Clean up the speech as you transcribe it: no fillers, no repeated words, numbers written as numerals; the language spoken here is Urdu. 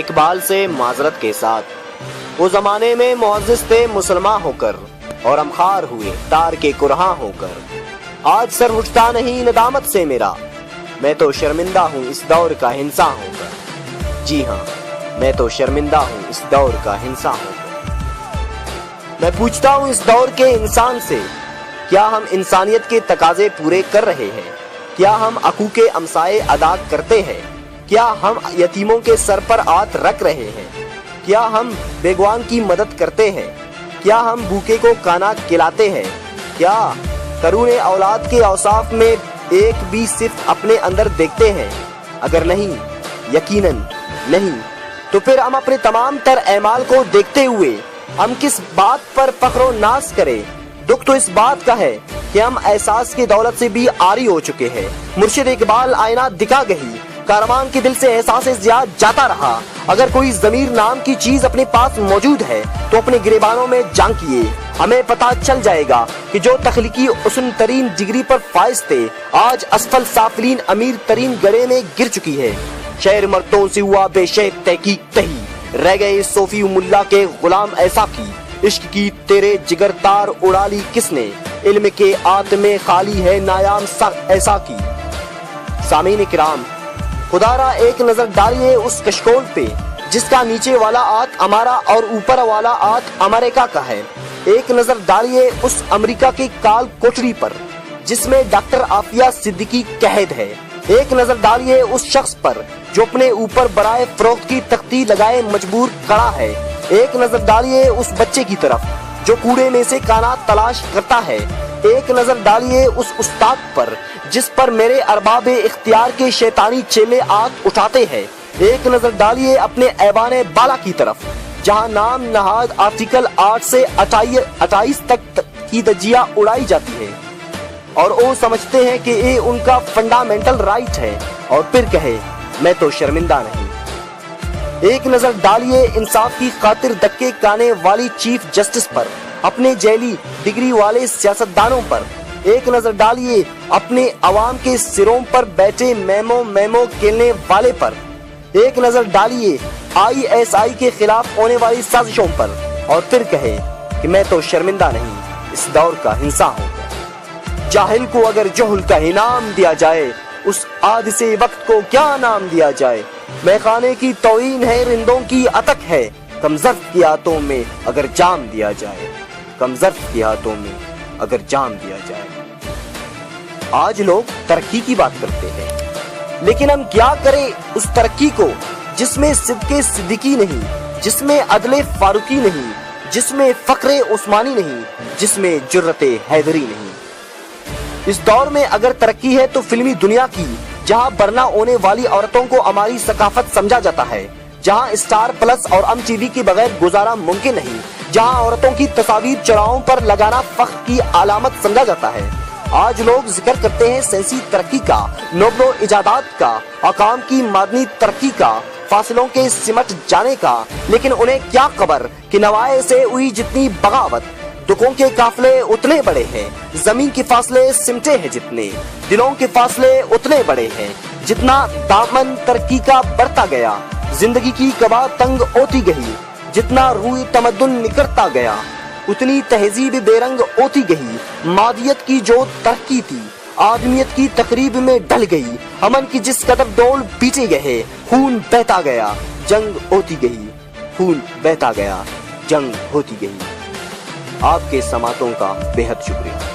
اقبال سے معذرت کے ساتھ، وہ زمانے میں معزز تھے مسلمان ہو کر، اور ہم خار ہوئے تار کے کرہاں ہو کر۔ آج سر اٹھتا نہیں ندامت سے میرا، میں تو شرمندہ ہوں اس دور کا ہنسا ہو کر۔ جی ہاں، میں تو شرمندہ ہوں اس دور کا ہنسا ہو کر۔ میں پوچھتا ہوں اس دور کے انسان سے، کیا ہم انسانیت کے تقاضے پورے کر رہے ہیں؟ کیا ہم حقوق امسائے ادا کرتے ہیں؟ کیا ہم یتیموں کے سر پر ہاتھ رکھ رہے ہیں؟ کیا ہم بیگوان کی مدد کرتے ہیں؟ کیا ہم بھوکے کو کھانا کھلاتے ہیں؟ کیا کرون اولاد کے اوصاف میں ایک بھی صرف اپنے اندر دیکھتے ہیں؟ اگر نہیں، یقیناً نہیں، تو پھر ہم اپنے تمام تر اعمال کو دیکھتے ہوئے ہم کس بات پر فخر و ناز کریں؟ دکھ تو اس بات کا ہے کہ ہم احساس کی دولت سے بھی عاری ہو چکے ہیں۔ مرشد اقبال آئینہ دکھا گئی، کاروان کے دل سے احساس زیاد جاتا رہا۔ اگر کوئی ضمیر نام کی چیز اپنے پاس موجود ہے تو اپنے گریبانوں میں جھانکیے، ہمیں پتہ چل جائے گا کہ جو تخلیقی حسن ترین ڈگری پر فائز تھے، آج اسفل سافلین امیر ترین گڑھے میں گر چکی ہے۔ شہر مردوں سے ہوا بے شک تحقیق تہی، رہ گئے صوفی ملا کے غلام ایسا کی۔ عشق کی تیرے جگر تار اڑا لی کس نے، علم کے آت میں خالی ہے نایام ایسا کی۔ سامعین کرام، خدا را ایک نظر ڈالیے اس کشکول پہ جس کا نیچے والا آت ہمارا اور اوپر والا آت امریکہ کا ہے۔ ایک نظر ڈالیے اس امریکہ کی کال کوٹری پر جس میں ڈاکٹر عافیہ صدیقی قید ہے۔ ایک نظر ڈالیے اس شخص پر جو اپنے اوپر برائے فروخت کی تختی لگائے مجبور کھڑا ہے۔ ایک نظر ڈالیے اس بچے کی طرف جو کوڑے میں سے کانا تلاش کرتا ہے۔ ایک نظر ڈالیے اس استاد پر جس پر میرے ارباب اختیار کے شیطانی چیلے آنکھ اٹھاتے ہیں۔ ایک نظر ڈالیے اپنے ایوان بالا کی طرف جہاں نام نہاد آرٹیکل 8 سے 28 تک کی دجیاں اڑائی جاتی ہے اور وہ سمجھتے ہیں کہ یہ ان کا فنڈامنٹل رائٹ ہے، اور پھر کہے میں تو شرمندہ نہیں۔ ایک نظر ڈالیے انصاف کی خاطر دھکے کھانے والی چیف جسٹس پر، اپنے جیلی ڈگری والے سیاستدانوں پر۔ ایک نظر ڈالیے اپنے عوام کے سروں پر بیٹھے میمو کھیلنے والے پر۔ ایک نظر ڈالیے ISI کے خلاف ہونے والی سازشوں پر، اور پھر کہے کہ میں تو شرمندہ نہیں اس دور کا ہنسا ہوں۔ جاہل کو اگر جہل کا انعام دیا جائے، اس حادثے وقت کو کیا نام دیا جائے؟ میخانے کی توہین ہے، رندوں کی عتق ہے، کم ظرف کی ہاتھوں میں اگر جام دیا جائے، کم ظرف کی ہاتھوں میں اگر جام دیا جائے۔ آج لوگ ترقی کی بات کرتے ہیں، لیکن ہم کیا کریں اس ترقی کو جس میں صدق صدیقی نہیں، جس میں عدل فاروقی نہیں، جس میں فخر عثمانی نہیں، جس میں جرت حیدری نہیں۔ اس دور میں اگر ترقی ہے تو فلمی دنیا کی، جہاں برنا ہونے والی عورتوں کو ہماری ثقافت سمجھا جاتا ہے، جہاں اسٹار پلس اور TV کے بغیر گزارا ممکن نہیں، جہاں عورتوں کی تصاویر چوراہوں پر لگانا فخر کی علامت سمجھا جاتا ہے۔ آج لوگ ذکر کرتے ہیں سائنسی ترقی کا، نوبل ایجادات کا، حکام کی معدنی ترقی کا، فاصلوں کے سمٹ جانے کا، لیکن انہیں کیا خبر کہ نوائے سے ہوئی جتنی بغاوت، دکھوں کے قافلے اتنے بڑے ہیں، زمین کے فاصلے سمٹے ہیں جتنے، دلوں کے فاصلے اتنے بڑے ہیں، جتنا دامن ترقی کا بڑھتا گیا، زندگی کی قبا تنگ ہوتی گئی، جتنا روح تمدن نکھرتا گیا، اتنی تہذیب بے رنگ ہوتی گئی۔ مادیت کی جو ترقی تھی آدمیت کی تقریب میں ڈل گئی، امن کی جس قدر ڈول پیٹے گئے، خون بہتا گیا، جنگ ہوتی گئی، خون بہتا گیا، جنگ ہوتی گئی۔ آپ کے سماعتوں کا بے حد شکریہ۔